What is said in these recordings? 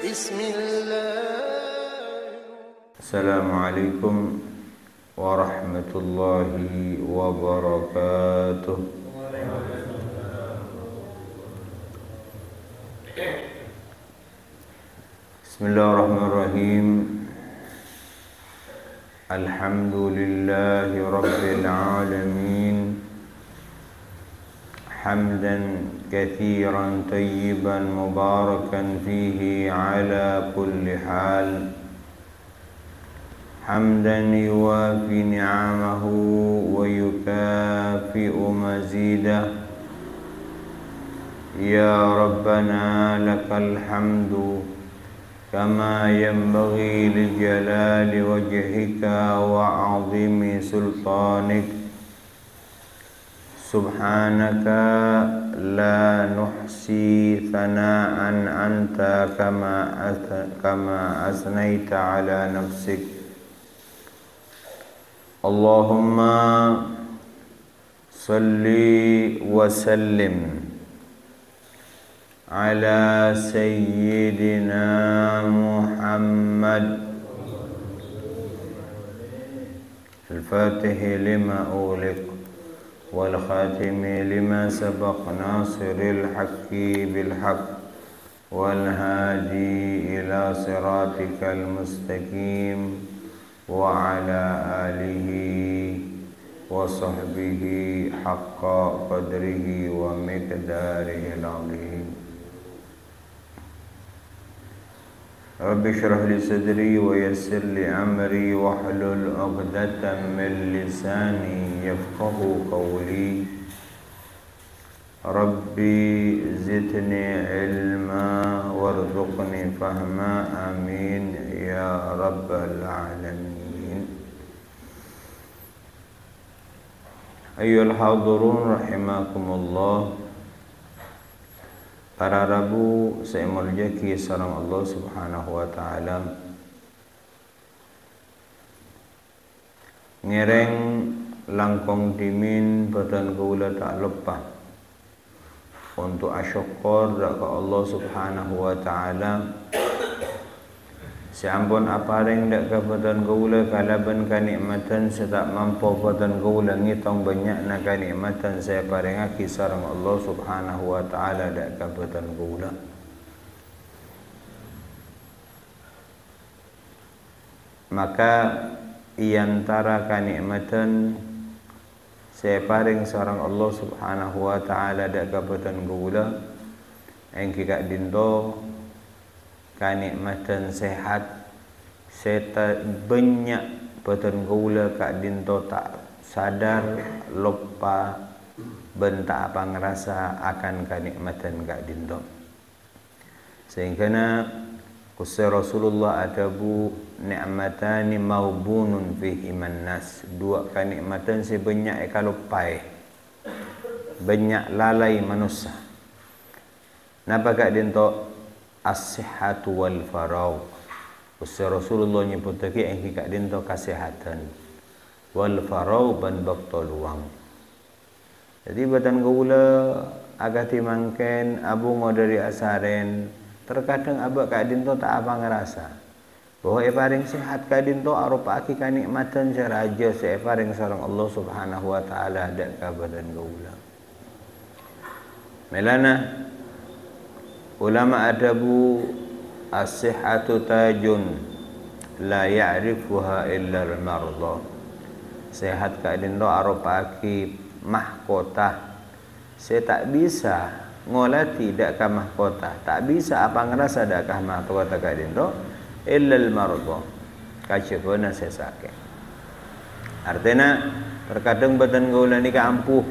Assalamualaikum warahmatullahi wabarakatuh. Bismillahirrahmanirrahim. Alhamdulillahi rabbil alamin. حمدا كثيرا طيبا مباركا فيه على كل حال حمدا يوافي نعمه ويكافئ مزيده يا ربنا لك الحمد كما ينبغي لجلال وجهك وعظيم سلطانك سبحانك لا نحصي ثناء أنت كما أثنيت على نفسك اللهم صل وسلم على سيدنا محمد الفاتح لما أغلق والخاتم لما سبق ناصر الحق بالحق والهادي إلى صراطك المستقيم وعلى آله وصحبه حق قدره ومقداره العظيم رب اشرح لي صدري ويسر لي أمري واحلل عقدة من لساني يفقه قولي ربي زدني علما وارزقني فهما آمين يا رب العالمين أيها الحاضرون رحمكم الله. Para Rabu saya muljaki sareng Allah Subhanahu wa taala. Ngereng langkong dimin badan kaula tak lepas untuk asyukur ke Allah Subhanahu wa taala. Seampun apareng dak ke badan kaula kalaban kanikmatan saya tak mampu badan kaula ngitong banyak na kanikmatan saya parengaki sareng Allah Subhanahu wa taala dak ke badan kaula. Maka iantara kanikmatan saya paring sareng Allah Subhanahu wa taala dak ke badan kaula engki kak dinto kanikmatan sehat seta banyak badan kaula kak dinto tak sadar lupa bentak apa ngerasa akan kanikmatan kak dinto sehingga kusai Rasulullah adabu ni'matani maubunun fihi mannas dua kanikmatan sebanyak kalupai banyak lalai manusia napa kak dinto as-sihhatu wal faragh. Usai Rasulullah nyebut lagi yang kak dinto kesehatan wal faragh ban bakto luang. Jadi badan kaula agak timangken abu dari asaren terkadang abak kak dinto tak apa ngerasa bahwa paring sehat kak dinto arupa aki kanikmatan seraja saya paring sareng Allah Subhanahu wa taala dak ka badan kaula. Melana ulama adabu as-sihhatu tajun la ya'rifuha illa al-marda. Sehat kak dinto arupa aki mahkota. Saya tak bisa ngolati dak ka mahkota. Tak bisa apa ngerasa dak ka mahkota kak dinto illa al-marda. Kacipana saya sakit. Artinya terkadang badan kaula ni ka ampuh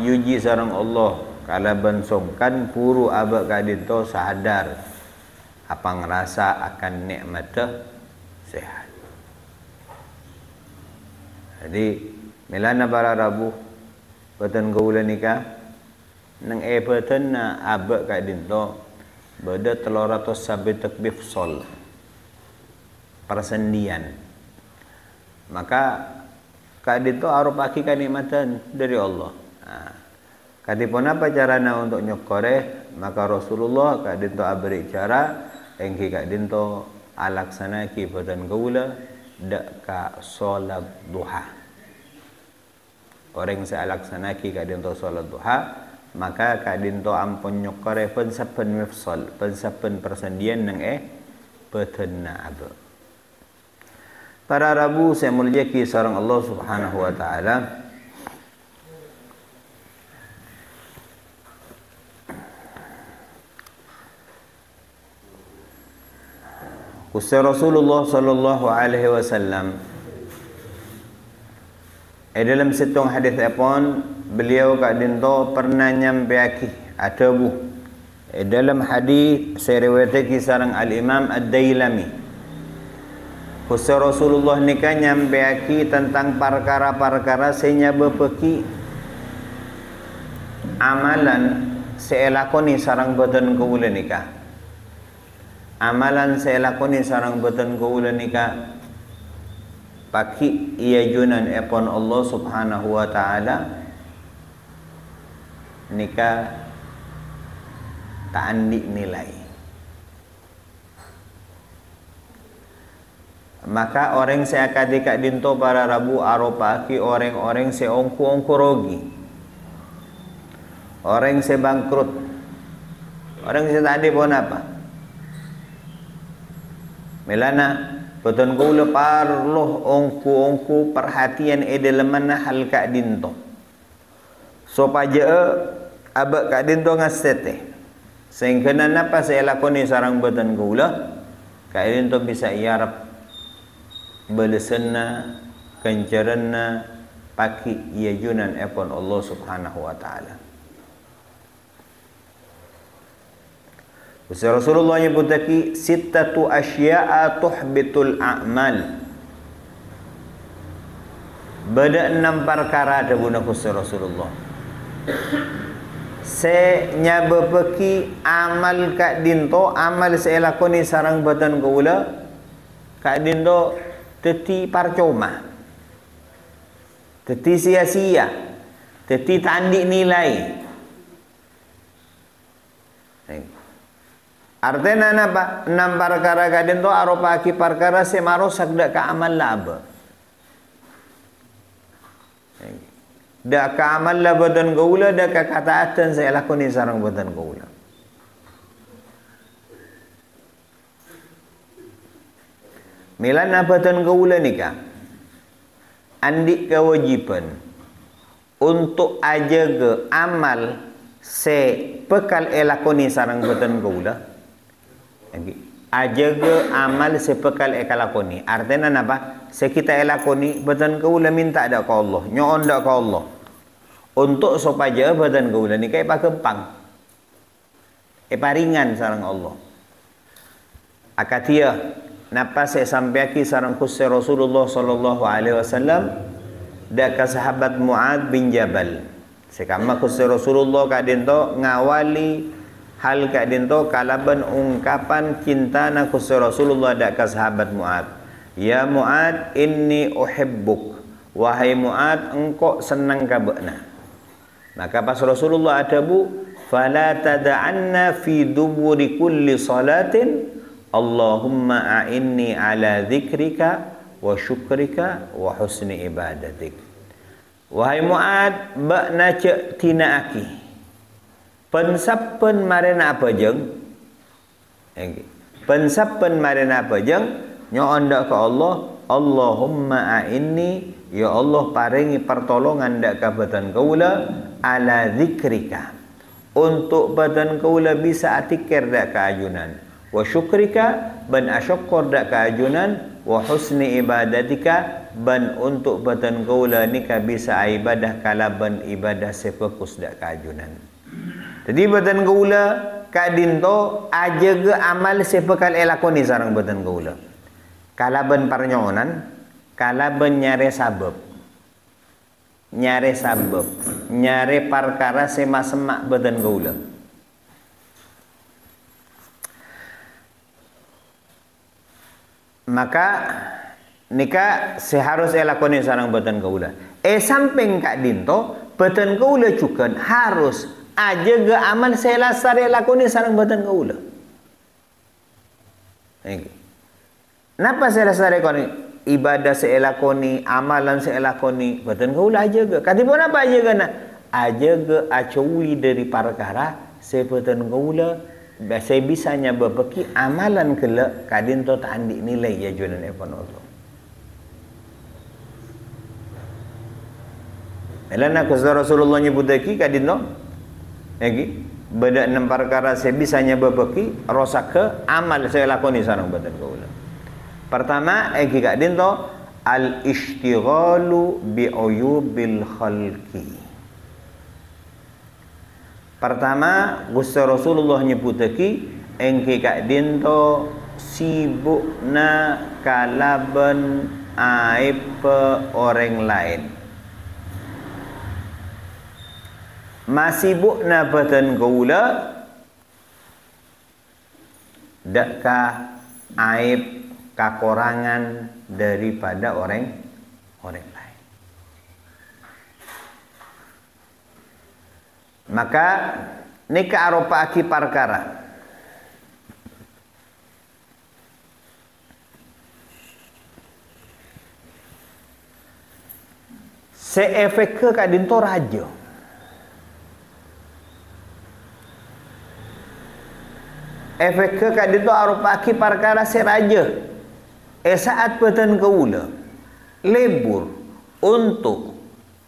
yuji sareng Allah. Kalau bensongkan puru abak kadito sadar apa ngerasa akan nikmat sehat. Jadi melana para Rabu badan kaula nikah nang badan na abak kadito beda 300 sabitak bifsol persendian. Maka kadito arupa kanikmatan dari Allah. Kadipun apa caranya untuk nyokoreh? Maka Rasulullah kadito abri cara engki kak dinto alaksanaki badan kaula dak ka solat duha. Orang saya alaksanaki kak dinto solat duha, maka kak dinto ampun nyokore pensapen mifsal, pensapen persendian nang petenna aba. Para Rabu saya mulyaki sareng Allah Subhanahu wa taala. Usai Rasulullah sallallahu alaihi wasallam dalam setong hadis apun beliau kak dinto pernah nyampeaki atabu dalam hadis saya riwayatkan sareng al-Imam Ad-Dailami. Usai Rasulullah nikah nyampeaki tentang perkara-perkara senya bepeki amalan seelakoni sareng boten kaula nikah. Amalan saya lakoni sarang beten kaula nikah paki ia junan epon Allah Subhanahu wa taala nikah tak andi nilai. Maka orang saya kadikak dinto para Rabu aropaki orang-orang saya ongku rogi, orang saya bangkrut, orang saya tak ada pun apa. Melana beton kaula parloh ongku perhatian dalam mana hal kak dinto. So paja abak kak dinto ngasete. Sehingga napa saya lakoni sarang beton kaula kak dinto bisa iarap balesenna kencaranna paki iajunan epon Allah Subhanahu wa taala. Rasulullah nyebutaki sittatu asya'a tuhbitul a'mal. Bada 6 perkara ada guna khusus Rasulullah. Se nyabepeki amal kak dinto, amal saya lakoni sarang batan kaula kak dinto teti parcoma. Teti sia-sia. Teti tandik nilai. Artinya apa? 6 perkara kadin to aropa ki perkara semarosak dak ka amal laba. Dak ka amal laba dan gaula dak ka kataatan saya lakoni sarang badan gaula. Milan apa dan gaula nikah? Andi kewajiban untuk ajaga amal se pekal elakoni sarang badan gaula. Ajaga amal sepekal ekalakoni. Artinya apa? Sekita elakoni badan kaula minta dak ka Allah, nyoon dak ka Allah. Untuk supaya badan kaula ni kaya pakempang. Paringan sarang Allah. Akatia napa saya sampaiaki sarang khusus Rasulullah sallallahu alaihi wasallam dak ka sahabat Muad bin Jabal. Sekama khusus Rasulullah kadento ngawali hal kak dinto kalaban ungkapan cinta na khusus Rasulullah dak ka sahabat Muad. Ya Muad inni uhibbuk. Wahai Muad engkau senang ka beuna. Maka pas Rasulullah adabu fala tad'anna fi duburi kulli salatin Allahumma a'inni ala dzikrika wa syukrika wa husni ibadatik. Wahai Muad bakna cek tinaaki. Pensapen marena apa jeng? Pensapen marena apa jeng? Nyoon dak ka Allah, Allahumma a'inni, ya Allah paringi pertolongan dak ka badan kaula ala zikrika. Untuk badan kaula bisa atikir dak ka ajunan. Wa syukrika ban asyukur dak ka ajunan, wa husni ibadatika ban untuk badan kaula nika bisa ibadah kalaban ibadah sefokus dak ka ajunan. Jadi badan kaula kak dinto ajaga amal sepekal elakoni sarang badan kaula. Kalaban parnyonan, kalaban nyare sabab. Nyare sabab, nyare perkara semak-semak badan kaula. Maka nika seharus elakoni sarang badan kaula. Samping kak dinto badan kaula juga harus ajaga amal saya lasare lakoni sarang badan kaula. Napa saya rasa rekoni ibadah saya lakoni, amalan saya lakoni, betul kau lah aja ke? Kati pun apa aja ke nak? Aja ke acui dari perkara saya betul kau lah. Saya bisanya berpeki amalan kelak kadin tu tak andi nilai ya jualan ekonomi tu. Elana kusah Rasulullah nyebut lagi kadin tu, lagi beda enam perkara saya bisanya berpeki rosak ke amal saya lakoni sarang betul kau lah. Pertama, kadin tu al-ishtighalu bi'uyubil khalqi. Pertama, Gusti Rasulullah nyebut lagi kadin tu sibukna kalaban aib orang lain. Masibukna batan kaula dakkah aib kekurangan daripada orang lain. Maka nikah arupa aki perkara. Seefek ke kadin to raja. Efek ke kadin to arupa aki perkara se raja. Saat peten kaula lebur untuk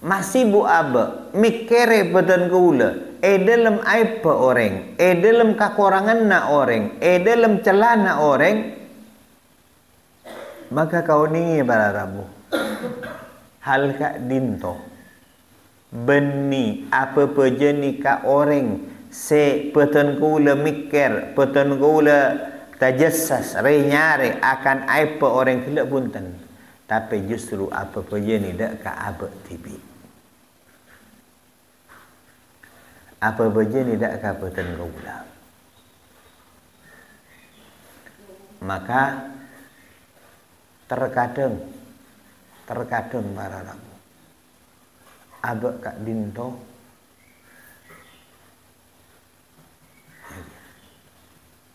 masih bu aba mikere peten kaula dalam aib orang dalam kekurangan na orang dalam celah na orang, maka kau ni para rabu hal kak dinto beni apa pejeni ka orang se peten kaula mikir peten kaula tajassas renyare akan aib orang kelak punten, tapi justru apa saja ni dak ka abak tibi apa saja ni dak ka punten kaula. Maka terkadang para rabu abak kak dinto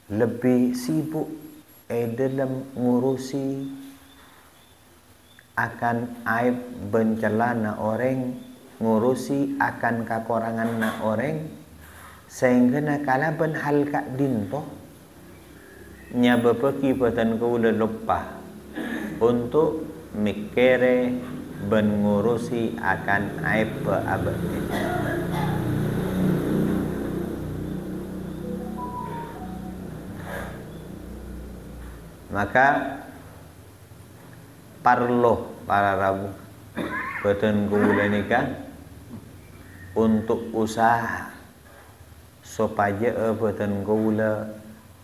lebih sibuk dalam ngurusi akan aib bencela na orang, ngurusi akan kekurangan na orang, sehingga na kalaban hal kak dinto nya bepeki patan kaula lupa untuk mikere ben ngurusi akan aib abad ini. Maka parlo para rabu beten kaula nikah untuk usaha supaya beten kaula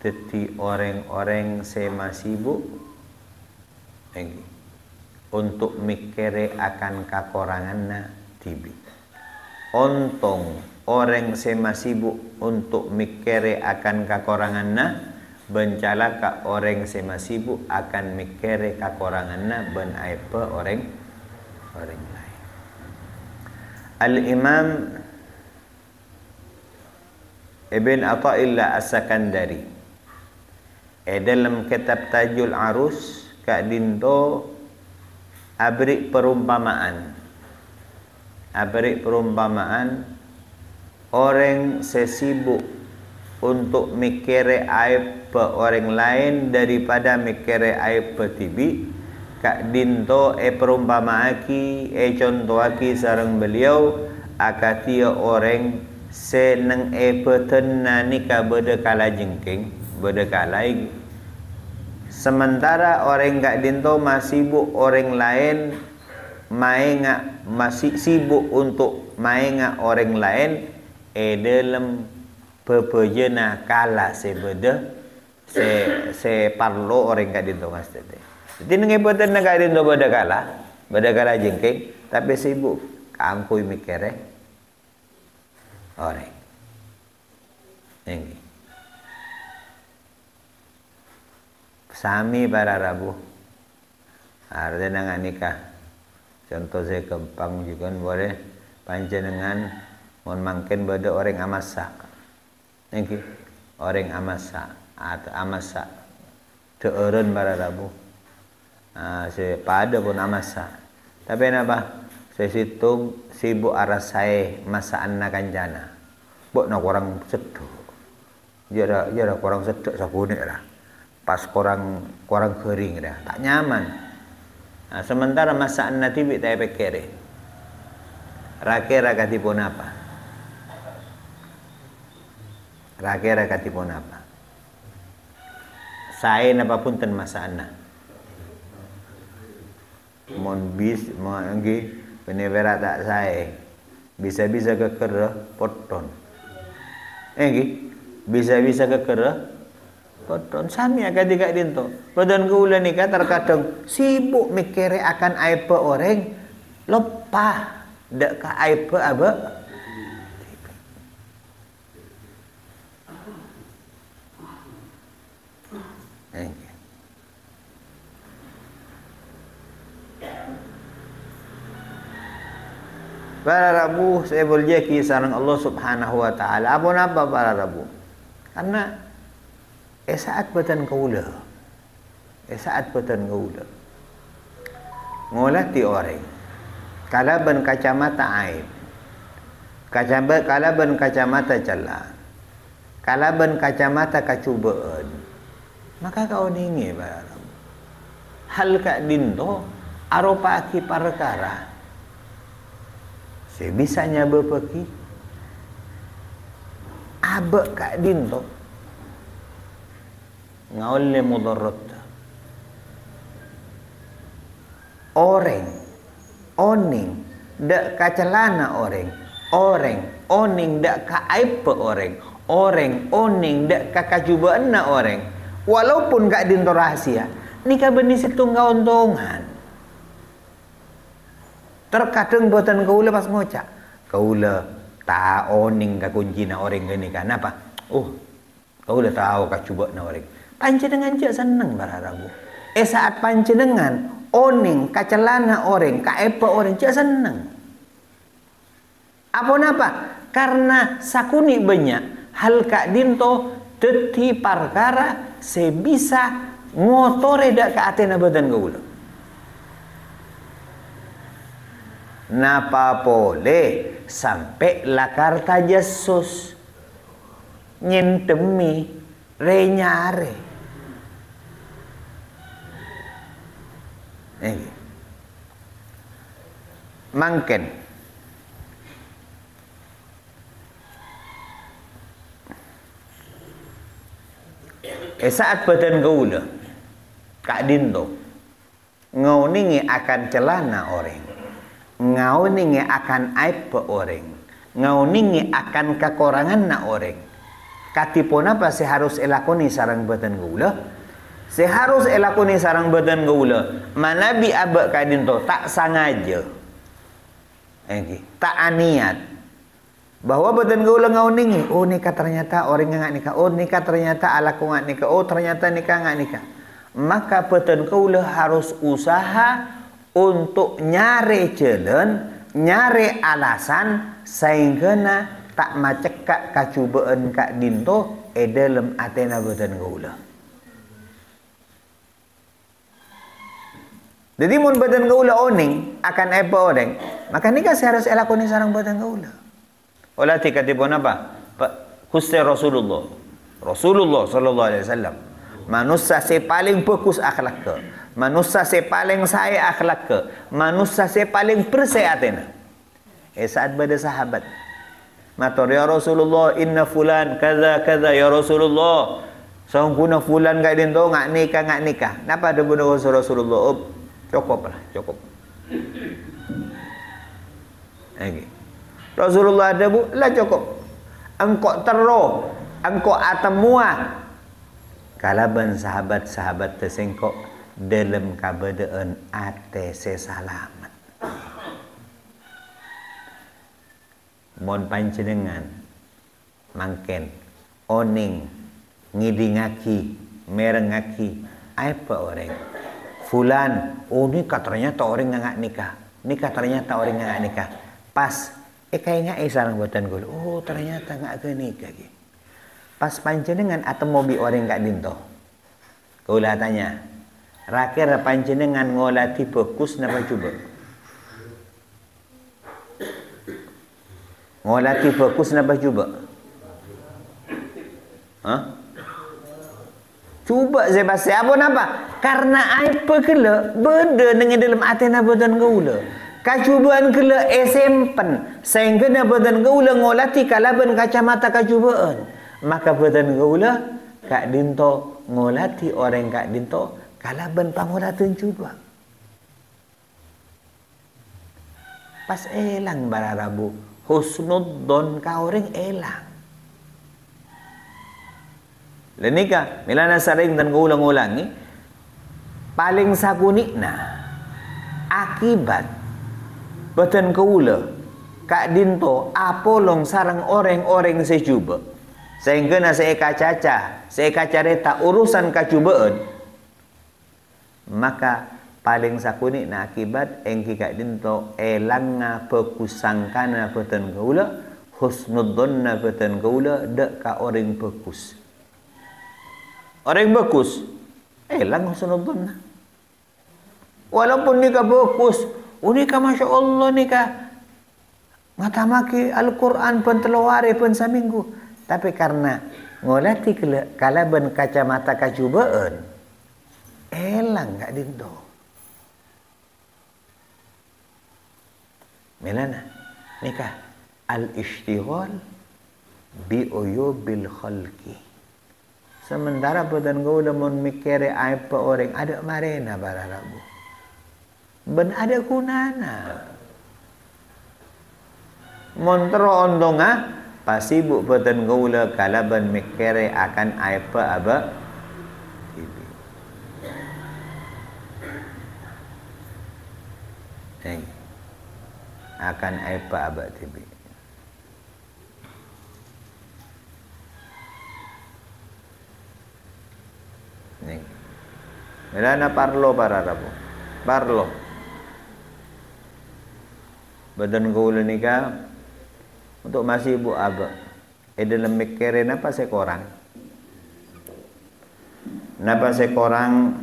teti orang-orang sema sibuk untuk mikire akan kekuranganna tibi. Ontong orang sema sibuk untuk mikire akan kekuranganna, bencala ka orang sema sibuk akan mikire kekuranganna ben aib orang lain. Al-Imam Ibn Athaillah As-Sakandari dalam kitab Tajul Arus kak dinto abri perumpamaan orang sesibuk untuk mikire aib orang lain daripada mikire aib tibi. Kak dinto perumpamaaki contohaki sareng beliau akatia orang seneng peten nikah berdekala jengking berdekala sementara orang kak dinto masih sibuk orang lain masih sibuk untuk maenga orang lain dalam pepejena kala sebeda se parlo orang kak dinto mas tete. Jadi ngebetan kak dinto berdekala jengking tapi sibuk kampui mikire orang ini. Sami para rabu artinya nikah contoh saya kempang juga boleh panjenengan mon mangken beda orang amasak ini orang amasak atau amasak teeren para rabu. Saya pada pun amasa. Tapi kenapa? Saya situng sibuk arah saya masaan na kanjana. Bok nak orang sedek. Jara orang sedek sakunik lah. Pas korang kering dah. Tak nyaman. Sementara masaan na tibik tak pikir. Rakira katipun apa? Rakira katipun apa? Saya napa punten masaan na. Mon bis mon anggi penevera tak saya. Bisa-bisa kekera poton. Anggi bisa-bisa kekera poton sami agak tiga dinto. Badan keulan nikah terkadang sibuk mikir akan aib orang lupa dak ka aib apa. Para rabu saya berjaki sareng Allah Subhanahu wa taala. Apa para rabu? Karena saat batan kaula. Saat batan kaula. Ngolati orang. Kalaban kacamata aib. Kalaban kacamata celah. Kalaban kacamata kacubaan. Maka kau ningi para rabu. Hal kak dinto aropa aki perkara. Sebisanya berpergi abek kak dinto ngaule mudarat orang oning dak kacelana orang oning dak ka aib orang oning dak ka kajubaanna orang walaupun kak dinto rahasia nikah benih setunggal untungan. Terkadang buatan kaula pas ngocak. Kaula tak oning ka kuncina orang gini kan apa? Kaula tahu ka cuba na orang. Panjenengan cek seneng para rabu. Saat panjenengan oning ka celana orang, ka epa orang cek seneng. Apa napa? Karena sakuni banyak hal kak dinto deti perkara sebisa ngotore dak ka atena badan kaula. Napa boleh sampai lakar tajasus nyentemi renyare mangken saat badan kaula kak dinto ngauningi akan celana orang ngauningi akan aib orang ngauningi akan kekurangan na orang katipun apa saya harus elakoni sarang badan kaula saya harus elakoni sarang badan kaula manabi abak kadinto tak sengaja tak aniat bahwa badan kaula ngauningi nikah ternyata orang ngak nikah nikah ternyata alaku ngak nikah ternyata nikah ngak nikah maka badan kaula harus usaha untuk nyari jalan, nyari alasan sehingga tak macekak kacubaan kak dinto dalam atena badan kaula. Jadi mun badan kaula oning akan apa orang, maka nikah saya harus elakoni sarang badan kaula. Olah tikatipun apa? Gusti Rasulullah sallallahu alaihi wasallam. Manusia si paling bagus akhlak ke. Manusia si paling saya akhlak ke. Manusia si paling persehatena. Saat pada sahabat. Matur ya Rasulullah inna fulan kaza kaza ya Rasulullah. Sangkuna fulan gak dinto ngak nikah. Napa ada guna Rasulullah? Cukup lah, cukup. Rasulullah ada bu, lah cukup. Engkau terro, engkau atemua. Kalaban sahabat-sahabat tersengkok dalam keadaan ate sesalamat. Mon panjenengan mangken oning ngidingaki merengaki apa orang fulan nikah ternyata orang ngak nikah ternyata orang ngak nikah pas kayak ngak sarang buatan gula ternyata ngak ke nikah pas panjenengan atau mobi orang gak dinto Kaulah tanya. Rakir panjenengan ngolati fokus napa cuba? Ngolati fokus napa cuba? Hah? Cuba saya bahasa apa napa? Karena apa kela beda dengan dalam hati napa dan gaula. Kacubaan kela esempen sehingga napa dan gaula ngolati kalaban kacamata kacubaan. Maka badan gaula kak dinto ngolati orang kak dinto kalaban pangolatan cuba. Pas elang bararabu husnudzon ka orang elang. Lenika milana sering dan ngulang-ulangi paling sakunikna akibat beten kaula kak dinto apolong sarang orang-orang sejuba sehingga na saya kacaca saya kacareta urusan kacubaan maka paling sakunikna akibat engki kak dinto elangna pekusangkana beten kaula husnudzonna beten kaula dek ka orang pekus. Orang bagus, elang husnudzon. Walaupun nikah bagus, unika masya Allah nikah ngatamaki Al-Quran pun telawari pun seminggu. Tapi karena ngolati kalaban kacamata kacubaan, elang gak dinto. Melana nikah al-ishtighal bi uyubil khalqi. Sementara badan kau udah mau mikir apa orang ada marena bararabu, ben ada kunana. Montro ondonga pasti bu badan kau udah kalaban mikir akan apa aba ini akan apa aba tibi. Melana parlo para rabu, parlo. Badan gaul nikah untuk masih ibu aba. Dalam mikirin apa sekorang? Napa sekorang?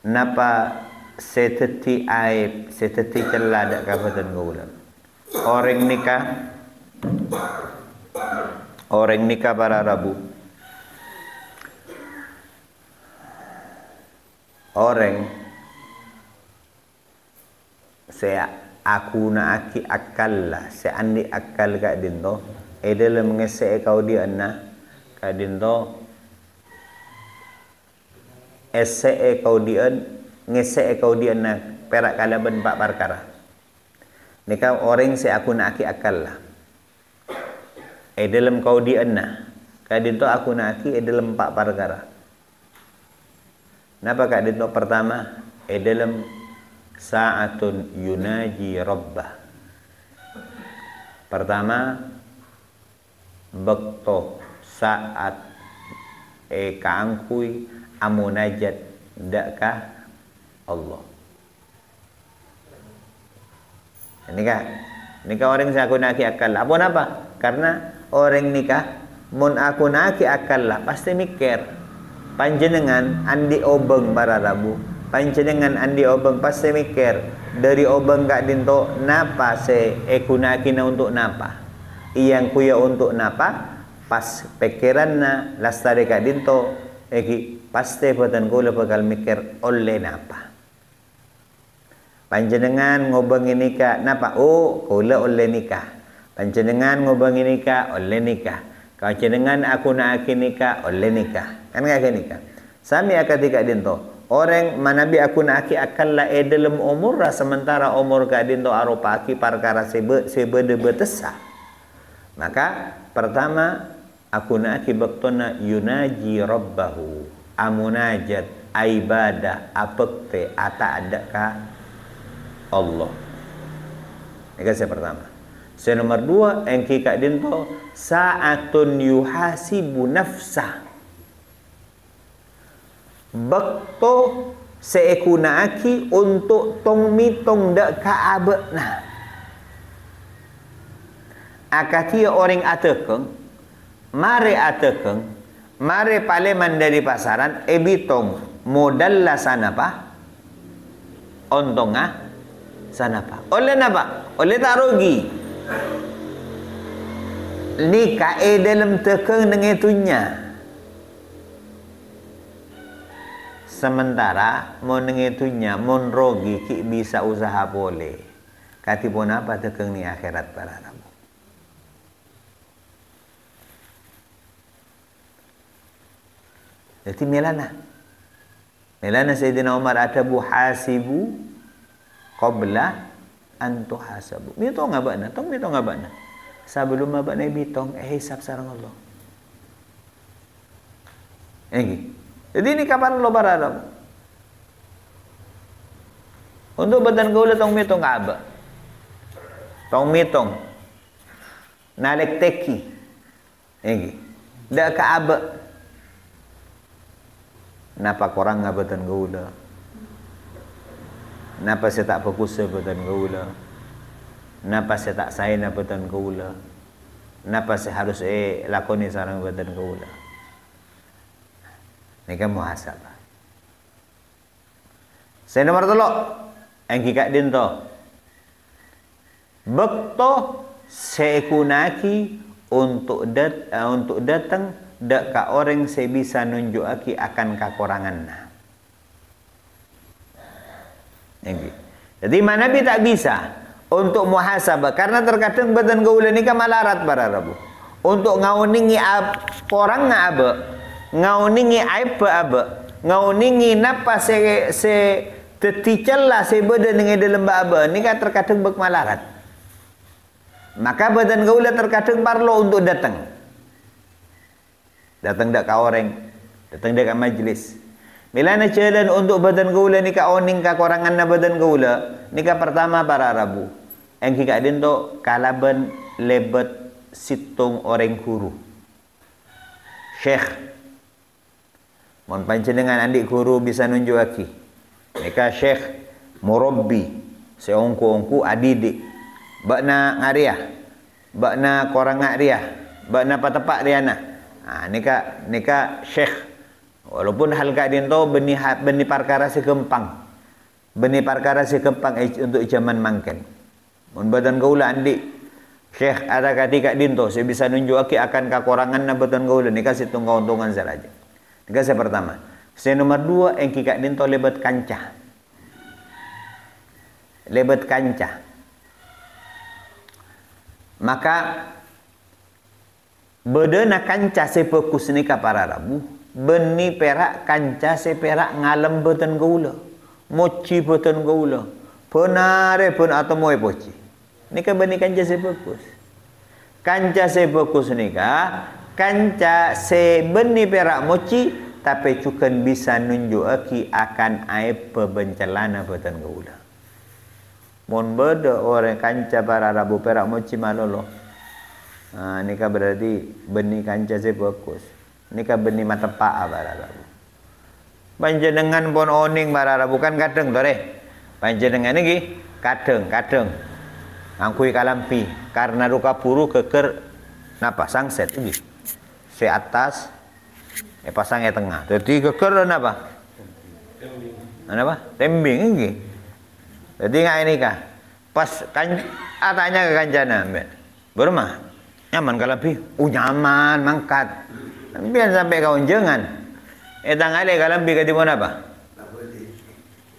Napa seteti aib, seteti celah dak badan gaul. Orang nikah para rabu. Orang saya aku na aki akal lah saya andi akal kak dinto dalam mengesek kau dia na kak dinto esek kau dia ngesek kau dia na perak kalaban pak perkara nikah orang saya aku na aki akal lah dalam kau dia na kak dinto aku na aki dalam pak perkara. Napa kak dinto pertama dalam sa'atun yunaji rabbah. Pertama bekto saat kaangkui amunajat dakkah Allah. Nikah orang saya aku naki akal lah. Apa? Karena orang nikah mun aku naki akal lah pasti mikir. Panjenengan andi obeng para rabu. Panjenengan andi obeng pasti mikir dari obeng kak dinto napa se ekunakina untuk napa. Iyang kuya untuk napa pas pikiranna lastari kak dinto eki pasti boten kula bakal mikir oleh napa. Panjenengan ngobengi nikah napa? Oh, kula oleh nikah. Panjenengan ngobengi nikah oleh nikah. Panjenengan aku naaki nikah oleh nikah. Kan ngake nikah. Sami akatika dinto. Orang manabi aku naaki akal la dalam umur sementara umur ka dinto arupa aki perkara sebede betesa. Maka pertama aku naaki baktona yunaji rabbahu. Amunajat ibadah apekte ata adaka Allah. Ini saya pertama. Saya nomor dua engki kak dinto saatun yuhasibu nafsah. Bekto seekunaaki untuk tong mitong dak kaabekna. Akatia orang atekeng, mare atekeng, Mari paleman dari pasaran, bitong modal lah sana pa. Ontong sana pa. Oleh napa? Oleh tak rugi. Ni kae dalam tekeng dengan itunya. Sementara mau dengan itunya, mau rugi ki bisa usaha boleh. Katipun apa tekeng ni akhirat para Rabu. Jadi melana Sayyidina Umar atabu hasibu qabla an tuhasabu. Mitong ngabana, mitong ngabana. Sebelum abana mitong hisab sareng Allah. Jadi ini kapan lo para Rabu? Untuk badan gaula tong mitong aba. Tong mitong nalek teki. Dak ka aba. Napa korang ngabatan gaula? Napa saya tak fokus batan gaula? Napa saya tak sain batan gaula? Napa saya harus lakoni sarang batan gaula? Ni kan muhasabah. Saya nomor 3 ang kikak din to. Bekto sekunaki untuk datang dak ka orang saya bisa nunjuk aki akan kekurangan. Jadi mana bi tak bisa untuk muhasabah karena terkadang badan gaula ni kan malarat para Rabu. Untuk ngauningi orang ngabe, ngauningi aib abe, ngauningi napa se teticalla se badan dengan dalam abe ni kan terkadang bek malarat. Maka badan gaula terkadang parlo untuk datang. Datang dak ka orang, datang dak ka majlis. Bila na jalan untuk badan gaula ni ka oning ka korangan na badan gaula, ni ka pertama para Rabu. Ang kika din to kalaban lebet situng orang guru. Syekh. Mon panjenengan andik guru bisa nunjuk aki. Nika syekh murabbi, seongku-ongku adidik. Bakna ngariah, bakna korang ngariah, bakna patepak riana. Nika syekh walaupun hal kadin to beni perkara si gempang untuk zaman mangken mun badan gaula andi syekh ada ketika din to saya bisa nunjuk aki akan kekurangan na badan gaula nika situng keuntungan saja. Nika saya pertama. Saya nomor 2 yang kikak din to lebat kancah maka bedena kanca sepekus ni ka para Rabu beni perak kanca seperak ngalem beten gaula moci beten gaula penare pun atau moe poci ni ka beni kanca sepekus ni ka kanca se beni perak moci tapi cukan bisa nunjuk aki akan aib pebencelana beten gaula mon beda orang kanca para Rabu perak moci malolo. Ni kan berarti benih kanca saya fokus. Ni kan benih mata pak bara Rabu. Panjenengan pon oning bara Rabu kan kadang to re. Panjenengan iki kadang angkui kalampi karena ruka puru keker napa sangset iki. Si atas pasang tengah. Jadi keker napa? Napa? Tembing iki. Jadi ngai ini kah? Pas kan tanya ke kancana mbak. Bermah nyaman kalampi, nyaman mangkat. Biar sampai kau jangan. Tangale kalampi ka di mana apa? Tak boleh.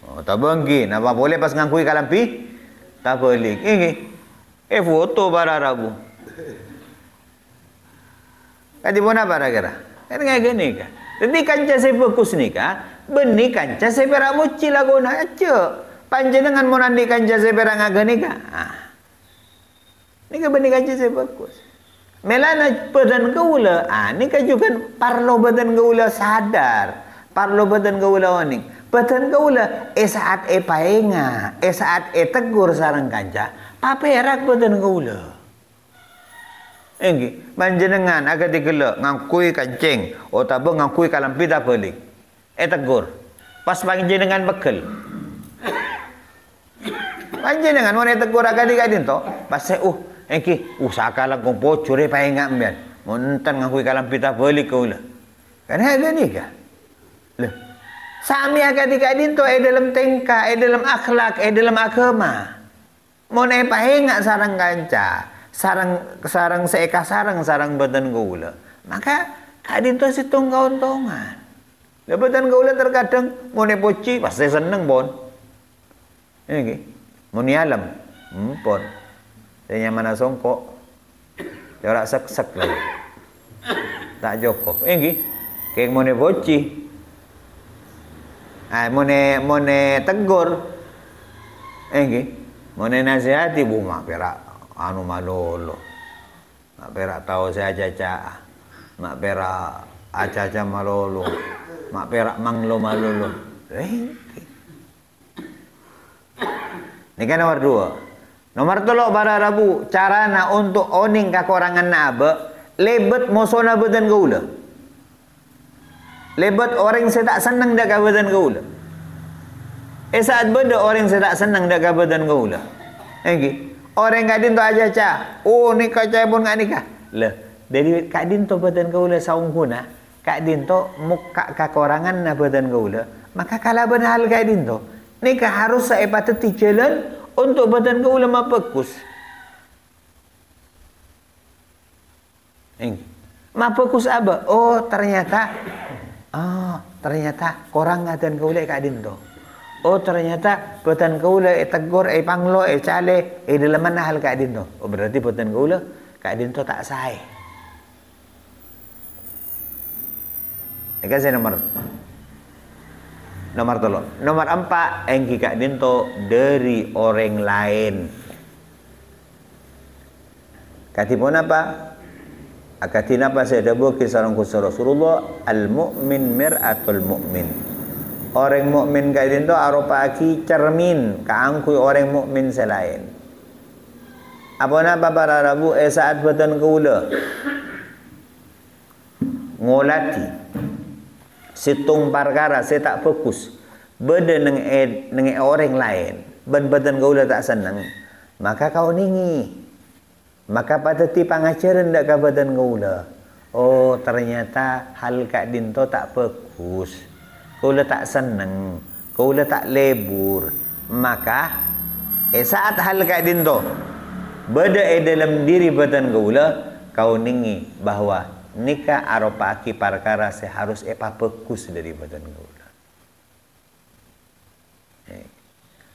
Oh, tak boleh. Napa boleh pas ngangkui kalampi? Tak boleh. Ini foto para Rabu. Ka di mana para kira? Kan ngaya gini ka. Jadi kanca saya fokus ni ka, benih kanca saya perak muci laguna aja. Panjenengan mau nandi kanca saya perak ngagani ka. Ini ka benih kanca saya fokus. Melana badan gaula, ni kan juga parlo badan gaula sadar, parlo badan gaula oning. Badan gaula saat paenga, saat tegur sarang kanca, paperak badan gaula. Enggi, panjenengan agak digelak ngakui kancing, tabung ngakui kalampi tak balik. Tegur. Pas panjenengan bekel. Panjenengan mau tegur agak dikadin to, pas engki usaha kalang kong pocure paenga mbian. Montan ngakui kalampi tak balik gaula. Karena ada nikah. Loh. Sami akad kadin to dalam tingkah, dalam akhlak, dalam agama. Mon pahingak sarang kanca, sarang seeka sarang badan gaula. Maka kadin to situng kauntongan. Badan gaula terkadang mon poci pasti seneng pon. Ini mon alam. Pon. Saya mana songkok. Jarak sek lagi. Tak jokok. Ini kayak mon poci. Mone tegur, mone nasihati bu mak perak anu malolo, mak perak tahu saya caca, mak perak acaca malolo, mak perak manglo malolo. Ini kan nomor 2. Nomor 3 para rabu carana untuk oning kakorangan nabe lebet mosona badan gaula. Lebat orang saya tak senang dak badan gaula. Saat benda orang saya tak senang dak badan gaula. Orang kadin tu aja ca. Oh nikah cai pun ngak nikah. Lah, dari kadin tu badan gaula saung guna. Kadin tu muka kakorangan na badan gaula. Maka kalau benar hal kadin tu, nikah harus saya patut jalan untuk badan gaula mapekus. Mapekus apa? Oh ternyata korang ngadan kaula kadin to. Oh ternyata badan kaula tegur panglo cale dalam mana hal kadin to. Oh berarti badan kaula kadin to tak sae. Ini saya nomor 3. Nomor 4 engki kadin to dari orang lain. Katipun apa? Akatina apa saya dabu kisarang kusar Rasulullah al-mu'min mir'atul mu'min. Orang mukmin kadin tu arupa aki cermin kaangkui orang mukmin selain. Apa napa para rabu saat badan kaula ngolati situng perkara saya tak fokus beda neng orang lain badan kaula tak senang maka kau ningi. Maka patati pangajaran dak ka badan kaula. Oh ternyata hal kadin to tak bagus. Kaula tak seneng, kaula tak lebur. Maka saat hal kadin to beda dalam diri badan kaula kau ningi bahwa nikah arupa aki perkara seharus bagus dari badan kaula.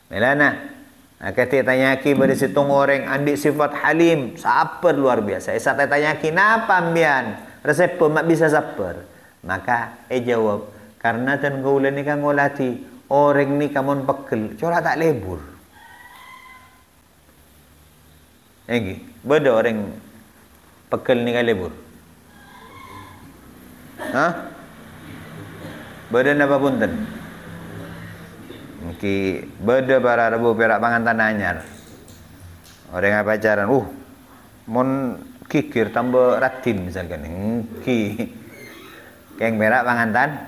Melana kata tanya ki pada situng orang andik sifat halim, sabar luar biasa. Saat tanya ki napa ambian, resep mak bisa sabar. Maka jawab, karena tan gaula ni kan ngolati orang ni kamun pegel, corak tak lebur. Beda orang pegel ni kan lebur. Hah? Beda napa punten? Ki beda para rebu perak pangantan anyar. Orang apa pacaran, mon kikir tambah ratin misalkan. Keng perak pangantan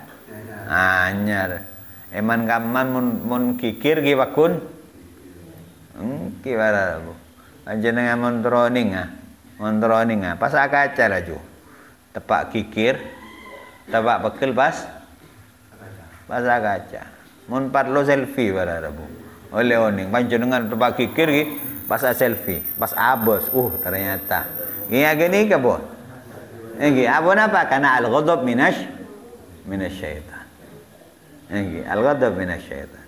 anyar. Eman kaman mon kikir ki wakun. Ki para rebu. Panjenengan mon troning pas akaca laju. Tepak kikir, tepak pekel pas akaca. Mun parlo selfie para rabu. Oleh oning panjenengan tempat kikir ki pas selfie, pas abos. Ternyata. Ini agak ka po. Ini apa napa? Karena al-ghadab minasyaitan. Ini al-ghadab minasyaitan.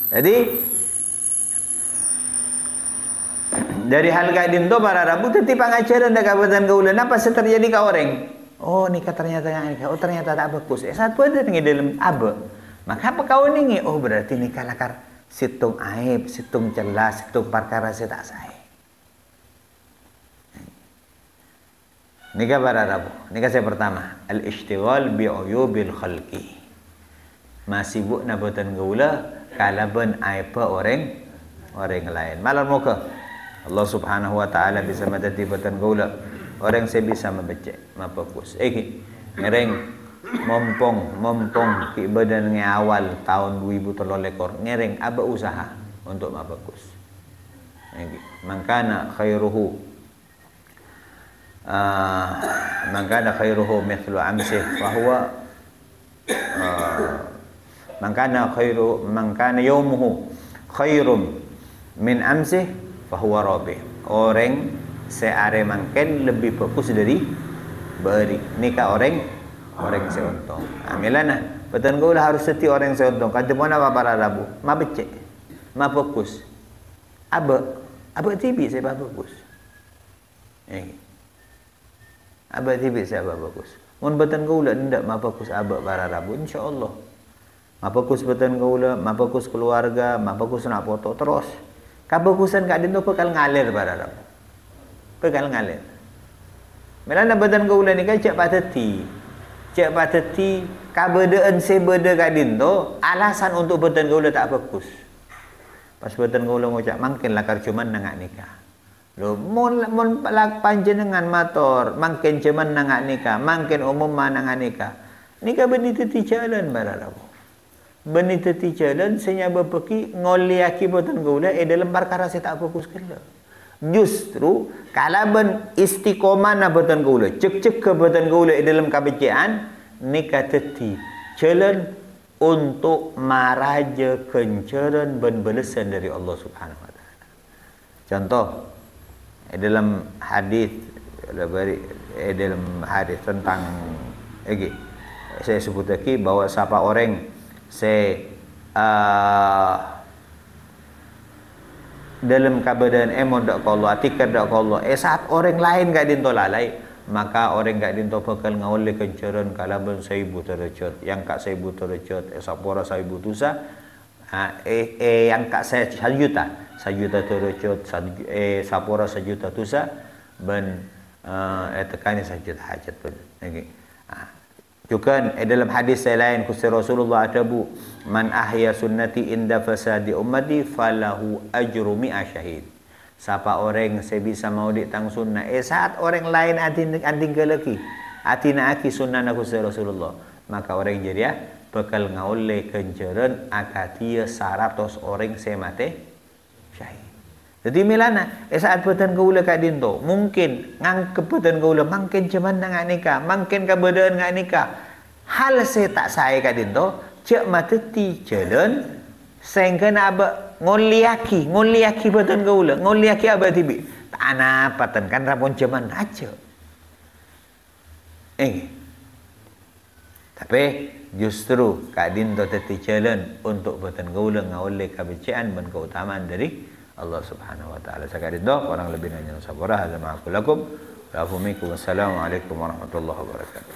Jadi dari hal kadin to para rabu teti pangajaran dak kabupaten Kaulan apa terjadi ka orang. Oh nikah ternyata nikah. Oh ternyata tak bagus. Saat pada tinggi dalam abe. Maka apa kau ningi? Oh berarti nikah lakar situng aib, situng celas, situng perkara saya tak sae. Nikah para rabu. Nikah saya pertama, al-ishtighal bi uyubil khalqi. Masih sibuk nabatan gaula kalaban aib orang lain. Malam muka Allah Subhanahu wa taala bisa madati batan gaula. Orang saya bisa membaca, mafokus. Ngereng Mompong ki badan awal tahun 2003 ngereng aba usaha untuk mabagus. Mangkana khairuhu man kana khairuhu mithlu amsih fa huwa man kana yawmuhu khairum min amsih fa huwa rabih. Orang seare mangken lebih fokus dari beri. Nikah orang seuntung. Amilana betul kau lah harus seti orang seuntung. Kata mana para Rabu? Ma becek, ma fokus. Abak TV saya fokus. Abak TV saya fokus. Mun betul kau lah ndak ma fokus abak para Rabu. InsyaAllah. Ma fokus betul kau lah, ma fokus keluarga, ma fokus nak foto terus. Kafokusan kat dia tu bekal ngalir para Rabu. Bekal ngalir. Melana betul kau lah ni kan cek pateti kabedaan sebeda kat dia tu alasan untuk betul kau lah tak fokus. Pas betul kau lah ngucap mungkin lah cuman nangak nikah. Lo mun panjenengan motor mungkin cuman nangak nikah, mungkin umum nangak nikah. Nikah benih teti jalan bararabu. Benih teti jalan senya berpeki ngoliaki betul kau lah dalam perkara saya tak fokus kala. Justru kalau ben istiqomah na betul kau lah, cek ke betul kau lah dalam kebajikan nikah teti jalan untuk maraja kencaran ben balasan dari Allah Subhanahu wa taala. Contoh dalam hadis tentang saya sebut lagi bahawa siapa orang dalam keadaan emon dak Allah atikar dak Allah saat orang lain gak dinto lalai maka orang gak dinto bakal ngawali kencaran kalaban 1000 derajat yang kak 1000 derajat sapora 1000 tusa yang kak 1 juta derajat sapora 1 juta tusa ben tekani 1 juta hajat pun juga dalam hadis lain kusi Rasulullah adabu man ahya sunnati inda fasadi ummati falahu ajru mi'a syahid. Siapa orang saya bisa mau ditang sunnah saat orang lain anting lagi atina aki sunnah aku Rasulullah maka orang jadi bakal ngaule kencaran akatia 100 orang saya mati syahid. Jadi milana saat betan gaula kat dinto mungkin ngangkep betan gaula mungkin cuman nang nikah mungkin keberadaan ngak nikah hal saya tak saya kat dinto cek mateti jalan sehingga aba ngoliaki betan gaula ngoliaki aba tibi tanah patan kan rapon cuman aja tapi justru kat dinto teti jalan untuk betan gaula ngaule kebajikan dan keutamaan dari Allah Subhanahu wa taala. Sekali itu orang lebih nanya sabarah hadza ma'akulakum. Assalamualaikum warahmatullahi wabarakatuh.